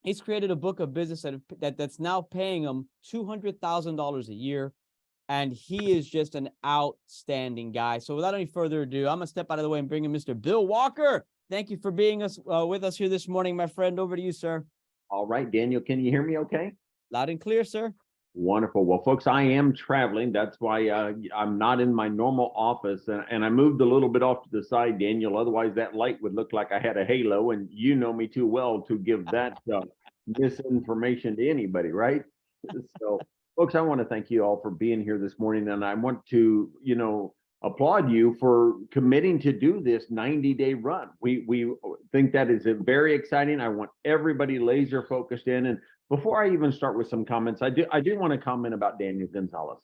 He's created a book of business that's now paying him $200,000 a year. And he is just an outstanding guy. So without any further ado, I'm going to step out of the way and bring in Mr. Bill Walker. Thank you for being with us here this morning, my friend. Over to you, sir. All right, Daniel, can you hear me okay? Loud and clear, sir. Wonderful. Well, folks, I am traveling. That's why I'm not in my normal office. And I moved a little bit off to the side, Daniel. Otherwise, that light would look like I had a halo. And you know me too well to give that misinformation to anybody, right? So, folks, I want to thank you all for being here this morning. And I want to, applaud you for committing to do this 90-day run. We think that is very exciting. I want everybody laser focused in. And before I even start with some comments, I do want to comment about Daniel Gonzalez,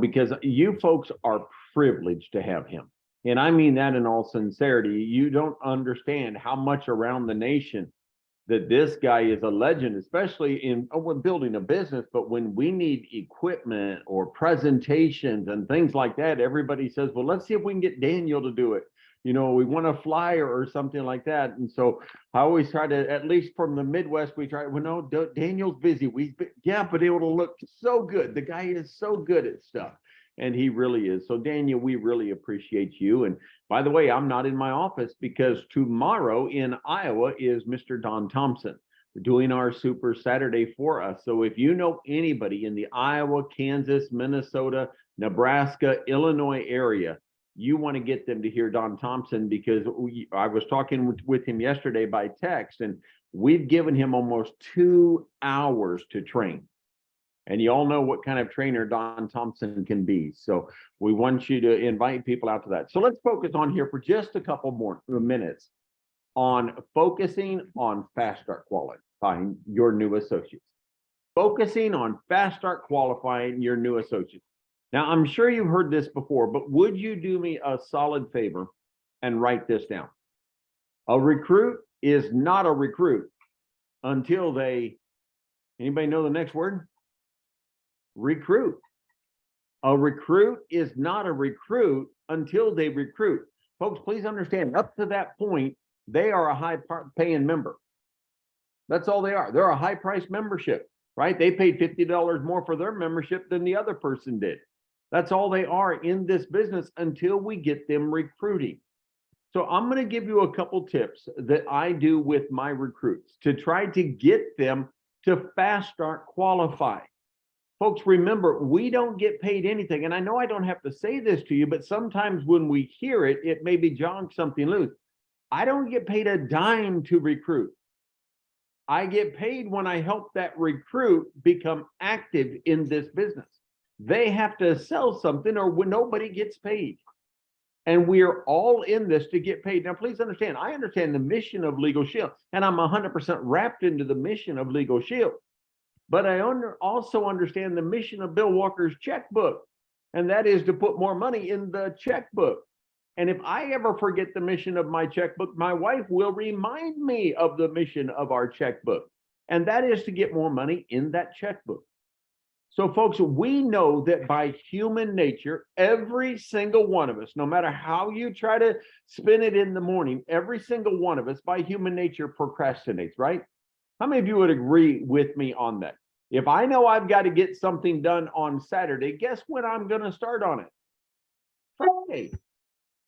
because you folks are privileged to have him. And I mean that in all sincerity. You don't understand how much around the nation that this guy is a legend, especially in building a business. But when we need equipment or presentations and things like that, everybody says, well, let's see if we can get Daniel to do it. We want a flyer or something like that. And so I always try to, at least from the Midwest, we try, well, no, Daniel's busy. But it will look so good. The guy is so good at stuff. And he really is. So Daniel, we really appreciate you. And by the way, I'm not in my office because tomorrow in Iowa is Mr. Don Thompson doing our Super Saturday for us. So if you know anybody in the Iowa, Kansas, Minnesota, Nebraska, Illinois area, you want to get them to hear Don Thompson, because I was talking with him yesterday by text, and we've given him almost 2 hours to train. And you all know what kind of trainer Don Thompson can be. So we want you to invite people out to that. So let's focus on here for just a couple more minutes on focusing on fast start qualifying your new associates. Focusing on fast start qualifying your new associates. Now, I'm sure you've heard this before, but would you do me a solid favor and write this down? A recruit is not a recruit until anybody know the next word? Recruit. A recruit is not a recruit until they recruit. Folks, please understand, up to that point, they are a high-paying member. That's all they are. They're a high-priced membership, right? They paid $50 more for their membership than the other person did. That's all they are in this business until we get them recruiting. So I'm going to give you a couple tips that I do with my recruits to try to get them to fast start qualify. Folks, remember, we don't get paid anything. And I know I don't have to say this to you, but sometimes when we hear it, it maybe jogs something loose. I don't get paid a dime to recruit. I get paid when I help that recruit become active in this business. They have to sell something or when nobody gets paid. And we're all in this to get paid. Now, please understand, I understand the mission of Legal Shield, and I'm 100% wrapped into the mission of Legal Shield. But I also understand the mission of Bill Walker's checkbook, and that is to put more money in the checkbook. And if I ever forget the mission of my checkbook, my wife will remind me of the mission of our checkbook, and that is to get more money in that checkbook. So, folks, we know that by human nature, every single one of us, no matter how you try to spin it in the morning, every single one of us by human nature procrastinates, right? How many of you would agree with me on that? If I know I've got to get something done on Saturday, guess when I'm going to start on it? Friday,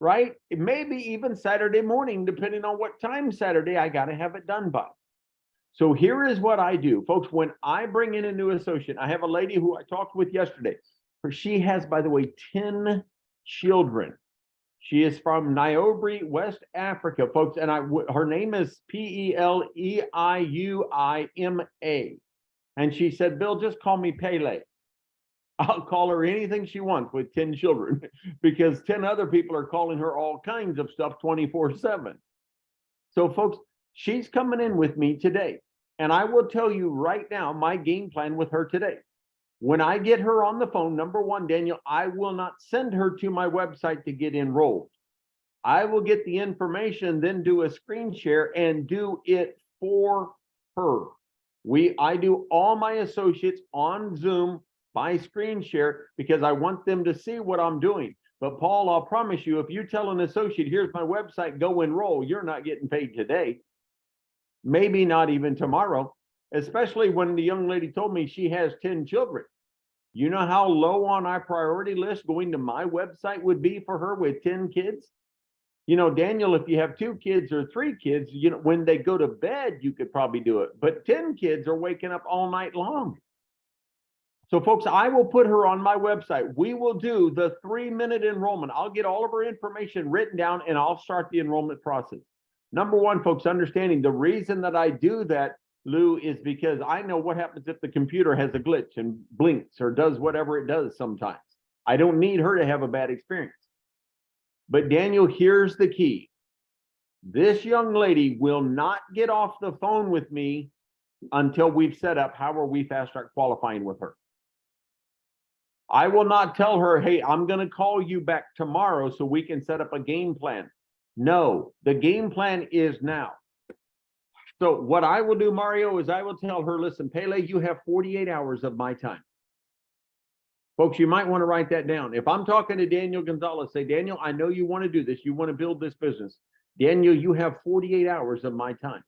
right? It may be even Saturday morning, depending on what time Saturday I got to have it done by. So here is what I do. Folks, when I bring in a new associate, I have a lady who I talked with yesterday. She has, by the way, 10 children. She is from Nairobi, West Africa, folks, and her name is Pleiuima. And she said, Bill, just call me Pele. I'll call her anything she wants with 10 children because 10 other people are calling her all kinds of stuff 24/7. So, folks, she's coming in with me today. And I will tell you right now my game plan with her today. When I get her on the phone, number one, Daniel, I will not send her to my website to get enrolled. I will get the information, then do a screen share and do it for her. I do all my associates on Zoom by screen share because I want them to see what I'm doing. But Paul, I'll promise you, if you tell an associate, here's my website, go enroll, you're not getting paid today. Maybe not even tomorrow. especially when the young lady told me she has 10 children. You know how low on our priority list going to my website would be for her with 10 kids? You know, Daniel, if you have 2 kids or 3 kids, you know, when they go to bed, you could probably do it. But 10 kids are waking up all night long. So folks, I will put her on my website. We will do the 3-minute enrollment. I'll get all of her information written down and I'll start the enrollment process. Number one, folks, understanding the reason that I do that, Lou, is because I know what happens if the computer has a glitch and blinks or does whatever it does sometimes. I don't need her to have a bad experience. But Daniel, here's the key. This young lady will not get off the phone with me until we've set up how are we fast start qualifying with her. I will not tell her, hey, I'm going to call you back tomorrow so we can set up a game plan. No, the game plan is now. So what I will do, Mario, is I will tell her, listen, Pele, you have 48 hours of my time. Folks, you might want to write that down. If I'm talking to Daniel Gonzalez, say, Daniel, I know you want to do this. You want to build this business. Daniel, you have 48 hours of my time.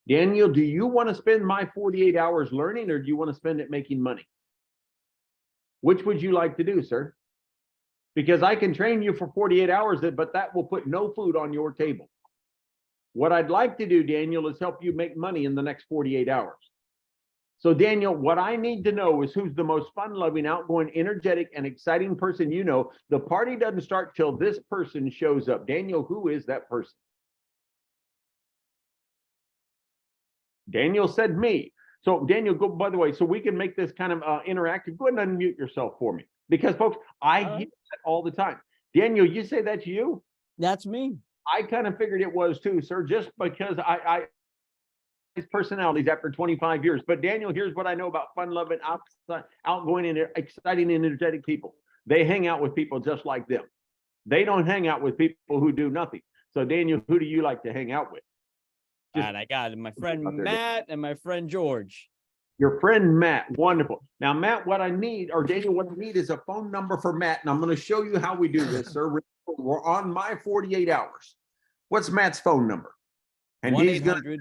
Daniel, do you want to spend my 48 hours learning or do you want to spend it making money? Which would you like to do, sir? Because I can train you for 48 hours, but that will put no food on your table. What I'd like to do, Daniel, is help you make money in the next 48 hours. So Daniel, what I need to know is who's the most fun-loving, outgoing, energetic, and exciting person you know. The party doesn't start till this person shows up. Daniel, who is that person? Daniel said me. So Daniel, go, by the way, so we can make this kind of interactive, go ahead and unmute yourself for me. Because folks, I hear that all the time. Daniel, you say that's you? That's me. I kind of figured it was too, sir, just because his personalities after 25 years. But Daniel, here's what I know about fun-loving, outgoing, and exciting, and energetic people. They hang out with people just like them. They don't hang out with people who do nothing. So Daniel, who do you like to hang out with? And I got my friend Matt and my friend George. Your friend Matt, wonderful. Now, Matt, what I need, or Daniel, what I need is a phone number for Matt, and I'm going to show you how we do this, sir. We're on my 48 hours. What's Matt's phone number? And he's going to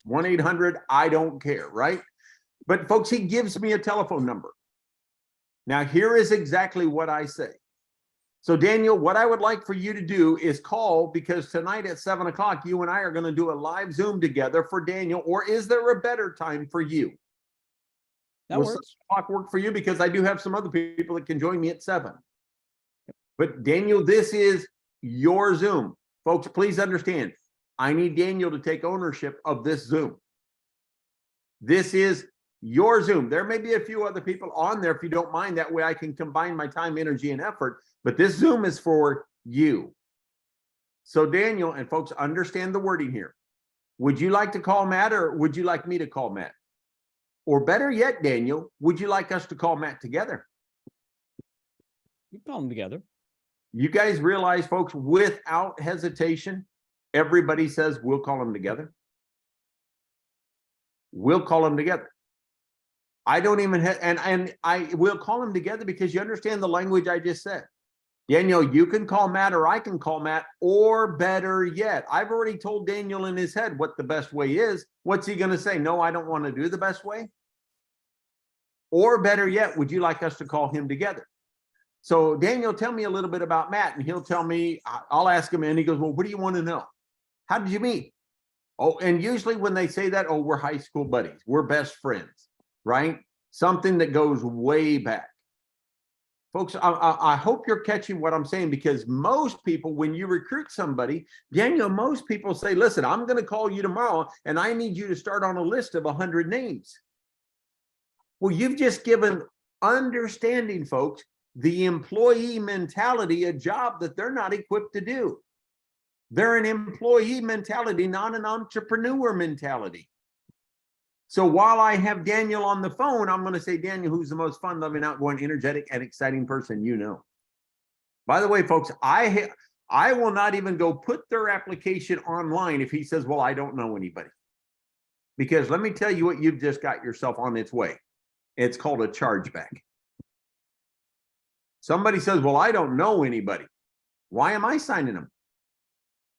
1-800, I don't care, right? But folks, he gives me a telephone number. Now, here is exactly what I say. So Daniel, what I would like for you to do is call, because tonight at 7 o'clock, you and I are going to do a live Zoom together for Daniel, or is there a better time for you? That Will works. 7 o'clock work for you? Because I do have some other people that can join me at 7. But Daniel, this is your Zoom. Folks, please understand, I need Daniel to take ownership of this Zoom. This is your Zoom. There may be a few other people on there if you don't mind. That way I can combine my time, energy, and effort. But this Zoom is for you. So Daniel, and folks, understand the wording here. Would you like to call Matt, or would you like me to call Matt? Or better yet, Daniel, would you like us to call Matt together? You call them together. You guys realize, folks, without hesitation, everybody says we'll call them together. We'll call them together. I don't even have, and I will call them together because you understand the language I just said. Daniel, you can call Matt, or I can call Matt, or better yet, I've already told Daniel in his head what the best way is. What's he going to say? No, I don't want to do the best way. Or better yet, would you like us to call him together? So Daniel, tell me a little bit about Matt, and he'll tell me, I'll ask him, and he goes, well, what do you want to know? How did you meet? Oh, and usually when they say that, oh, we're high school buddies. We're best friends, right? Something that goes way back. Folks, I hope you're catching what I'm saying, because most people, when you recruit somebody, Daniel, most people say, listen, I'm going to call you tomorrow and I need you to start on a list of 100 names. Well, you've just given understanding, folks, the employee mentality, a job that they're not equipped to do. They're an employee mentality, not an entrepreneur mentality. So while I have Daniel on the phone, I'm going to say, Daniel, who's the most fun-loving, outgoing, energetic, and exciting person you know. By the way, folks, I will not even go put their application online if he says, well, I don't know anybody. Because let me tell you what you've just got yourself on its way. It's called a chargeback. Somebody says, well, I don't know anybody. Why am I signing them?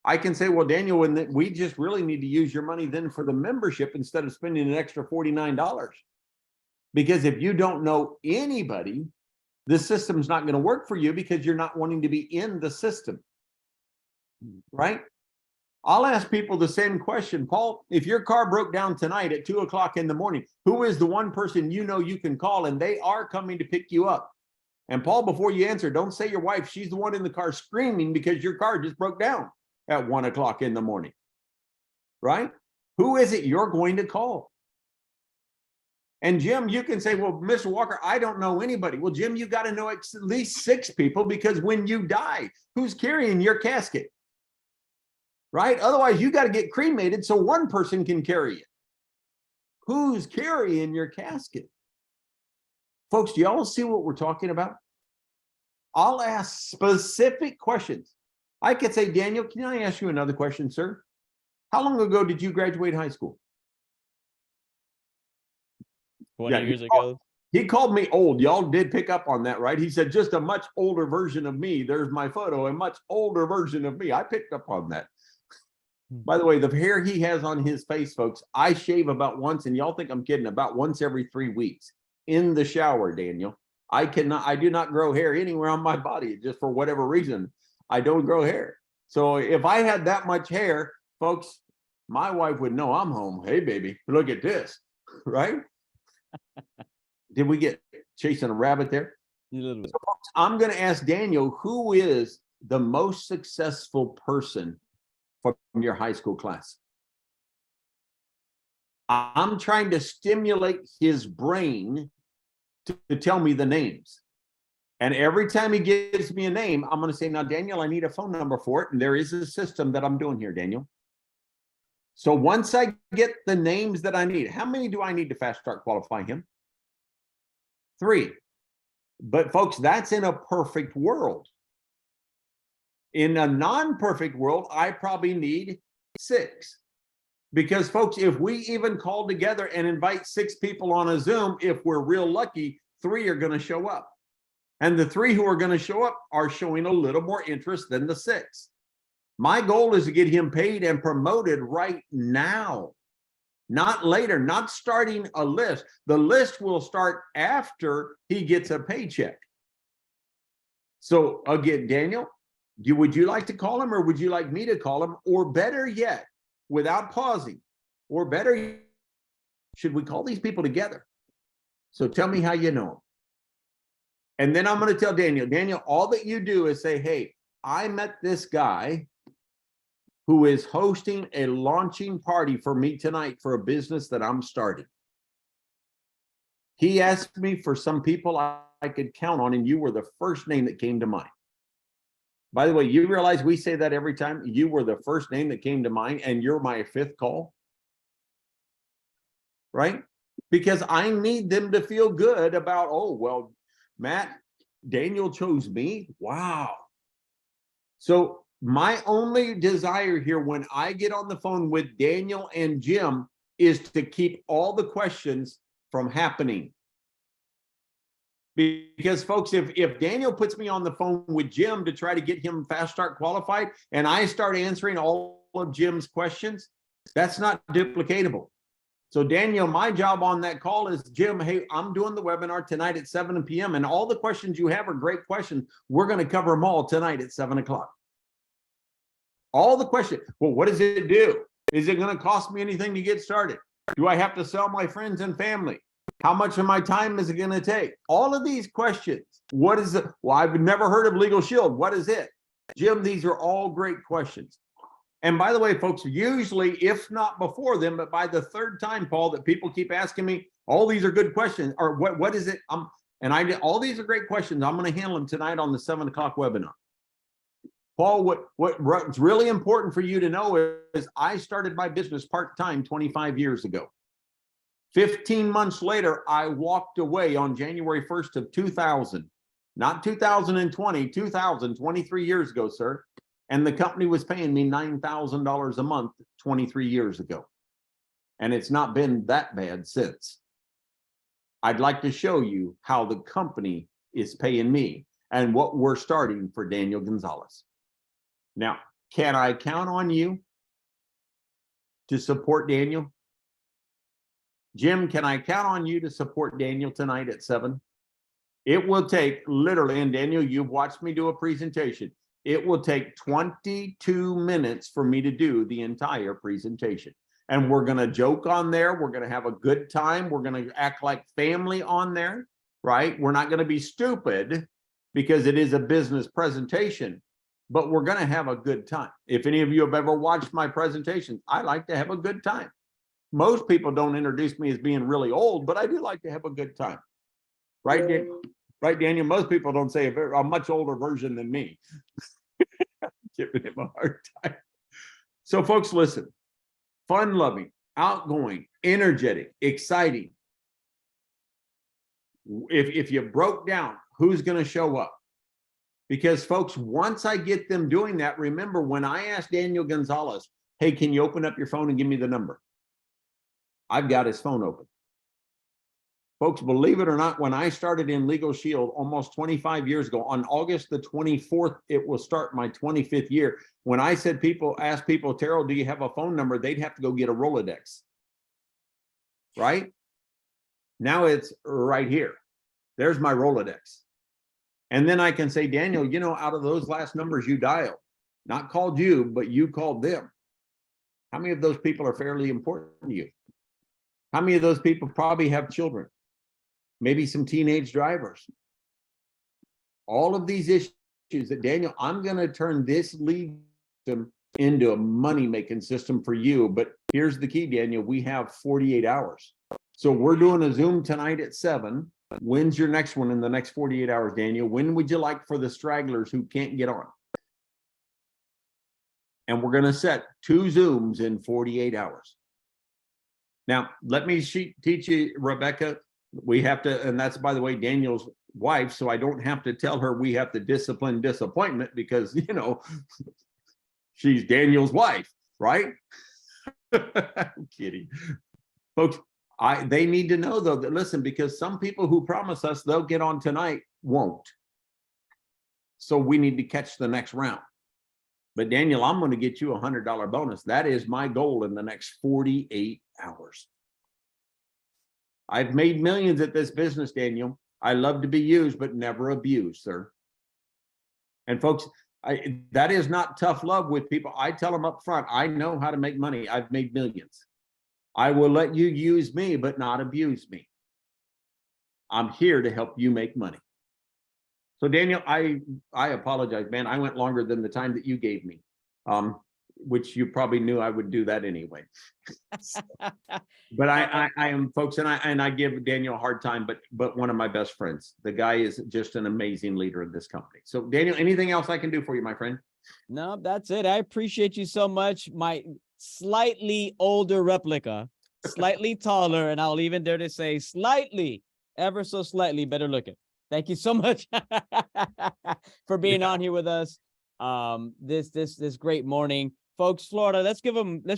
I can say, well, Daniel, we just really need to use your money then for the membership instead of spending an extra $49. Because if you don't know anybody, the system's not going to work for you because you're not wanting to be in the system. Right? I'll ask people the same question. Paul, if your car broke down tonight at 2 o'clock in the morning, who is the one person you know you can call and they are coming to pick you up? And Paul, before you answer, don't say your wife. She's the one in the car screaming because your car just broke down at 1 o'clock in the morning. Right? Who is it you're going to call? And Jim, you can say, well, Mr. Walker, I don't know anybody. Well, Jim, you got to know at least 6 people, because when you die, who's carrying your casket? Right? Otherwise, you got to get cremated so one person can carry it. Who's carrying your casket? Folks, do y'all see what we're talking about? I'll ask specific questions. I could say, Daniel, can I ask you another question, sir? How long ago did you graduate high school? 20 years ago. He called me old. Y'all did pick up on that, right? He said, just a much older version of me. There's my photo, a much older version of me. I picked up on that. By the way, the hair he has on his face, folks, I shave about once, and y'all think I'm kidding, about once every 3 weeks in the shower, Daniel. I do not grow hair anywhere on my body, just for whatever reason. I don't grow hair. So if I had that much hair, folks, my wife would know I'm home. Hey, baby, look at this, right? Did we get chasing a rabbit there? A little bit. So, folks, I'm going to ask Daniel, who is the most successful person from your high school class? I'm trying to stimulate his brain to tell me the names. And every time he gives me a name, I'm going to say, now, Daniel, I need a phone number for it. And there is a system that I'm doing here, Daniel. So once I get the names that I need, how many do I need to fast start qualify him? 3. But folks, that's in a perfect world. In a non-perfect world, I probably need 6. Because folks, if we even call together and invite 6 people on a Zoom, if we're real lucky, 3 are going to show up. And the 3 who are going to show up are showing a little more interest than the 6. My goal is to get him paid and promoted right now, not later, not starting a list. The list will start after he gets a paycheck. So again, Daniel, would you like to call him, or would you like me to call him? Or better yet, without pausing, or better, should we call these people together? So tell me how you know them. And then I'm going to tell Daniel, all that you do is say, hey, I met this guy who is hosting a launching party for me tonight for a business that I'm starting. He asked me for some people I could count on, and you were the first name that came to mind. By the way, you realize we say that every time. You were the first name that came to mind, and you're my 5th call. Right? Because I need them to feel good about, oh, well, Matt, Daniel chose me. Wow. So my only desire here when I get on the phone with Daniel and Jim is to keep all the questions from happening. Because folks, if Daniel puts me on the phone with Jim to try to get him fast start qualified, and I start answering all of Jim's questions, that's not duplicatable. So Daniel, my job on that call is, Jim, hey, I'm doing the webinar tonight at 7 p.m. and all the questions you have are great questions. We're going to cover them all tonight at 7 o'clock. All the questions. Well, what does it do? Is it going to cost me anything to get started? Do I have to sell my friends and family? How much of my time is it going to take? All of these questions. What is it? Well, I've never heard of Legal Shield. What is it? Jim, these are all great questions. And by the way, folks, usually, if not before them, but by the 3rd time, Paul, that people keep asking me, all these are good questions, or what is it? All these are great questions. I'm going to handle them tonight on the 7 o'clock webinar. Paul, what's really important for you to know is I started my business part-time 25 years ago. 15 months later, I walked away on January 1st of 2000, not 2020, 23 years ago, sir. And the company was paying me $9,000 a month 23 years ago. And it's not been that bad since. I'd like to show you how the company is paying me and what we're starting for Daniel Gonzalez. Now, Can I count on you to support Daniel? Jim, can I count on you to support Daniel tonight at 7? It will take literally, and Daniel, you've watched me do a presentation. It will take 22 minutes for me to do the entire presentation. And we're going to joke on there. We're going to have a good time. We're going to act like family on there, right? We're not going to be stupid because it is a business presentation, but we're going to have a good time. If any of you have ever watched my presentations, I like to have a good time. Most people don't introduce me as being really old, but I do like to have a good time. Right, right, Daniel? Most people don't say a much older version than me. Giving him a hard time. So folks, listen, fun-loving, outgoing, energetic, exciting. If you broke down who's going to show up, because folks, once I get them doing that, remember when I asked Daniel Gonzalez, hey, can you open up your phone and give me the number? I've got his phone open. Folks, believe it or not, when I started in Legal Shield almost 25 years ago, on August the 24th, it will start my 25th year. When I said ask people, Terrell, do you have a phone number? They'd have to go get a Rolodex. Right? Now it's right here. There's my Rolodex. And then I can say, Daniel, you know, out of those last numbers you dialed, not called you, but you called them. How many of those people are fairly important to you? How many of those people probably have children? Maybe some teenage drivers. All of these issues that, Daniel, I'm going to turn this lead system into a money-making system for you. But here's the key, Daniel. We have 48 hours. So we're doing a Zoom tonight at 7. When's your next one in the next 48 hours, Daniel? When would you like for the stragglers who can't get on? And we're going to set 2 Zooms in 48 hours. Now, let me teach you, Rebecca. We have to, and that's, by the way, Daniel's wife, so I don't have to tell her we have to discipline disappointment because, you know, she's Daniel's wife, right? I'm kidding. Folks, they need to know, though, that listen, because some people who promise us they'll get on tonight won't. So we need to catch the next round. But Daniel, I'm going to get you a $100 bonus. That is my goal in the next 48 hours. I've made millions at this business, Daniel. I love to be used, but never abused, sir. And folks, that is not tough love with people. I tell them up front, I know how to make money. I've made millions. I will let you use me, but not abuse me. I'm here to help you make money. So Daniel, I apologize, man. I went longer than the time that you gave me, which you probably knew I would do that anyway. But I am, folks, and I give Daniel a hard time, but one of my best friends. The guy is just an amazing leader of this company. So Daniel, anything else I can do for you, my friend? No, that's it. I appreciate you so much. My slightly older replica, slightly taller, and I'll even dare to say slightly, ever so slightly better looking. Thank you so much for being on here with us. This great morning, folks. Florida, let's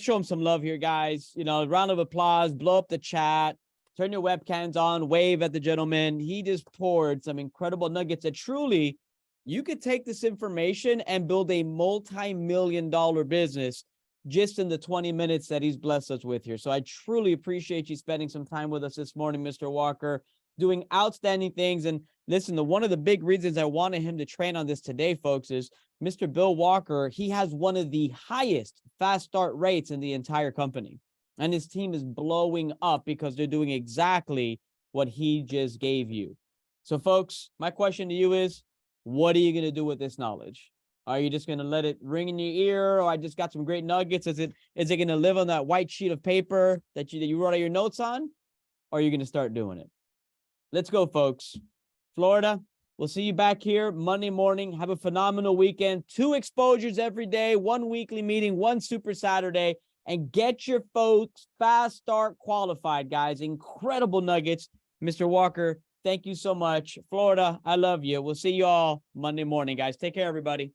show them some love here, guys. You know, round of applause, blow up the chat, turn your webcams on, wave at the gentleman. He just poured some incredible nuggets that truly you could take this information and build a multi-million-dollar business just in the 20 minutes that he's blessed us with here. So I truly appreciate you spending some time with us this morning, Mr. Walker, doing outstanding things. And listen, one of the big reasons I wanted him to train on this today, folks, is Mr. Bill Walker. He has one of the highest fast start rates in the entire company. And his team is blowing up because they're doing exactly what he just gave you. So, folks, my question to you is, what are you going to do with this knowledge? Are you just going to let it ring in your ear? Or I just got some great nuggets. Is it going to live on that white sheet of paper that you wrote all your notes on? Or are you going to start doing it? Let's go, folks. Florida, we'll see you back here Monday morning. Have a phenomenal weekend. 2 exposures every day, 1 weekly meeting, 1 Super Saturday, and get your folks fast start qualified, guys. Incredible nuggets. Mr. Walker, thank you so much. Florida, I love you. We'll see you all Monday morning, guys. Take care, everybody.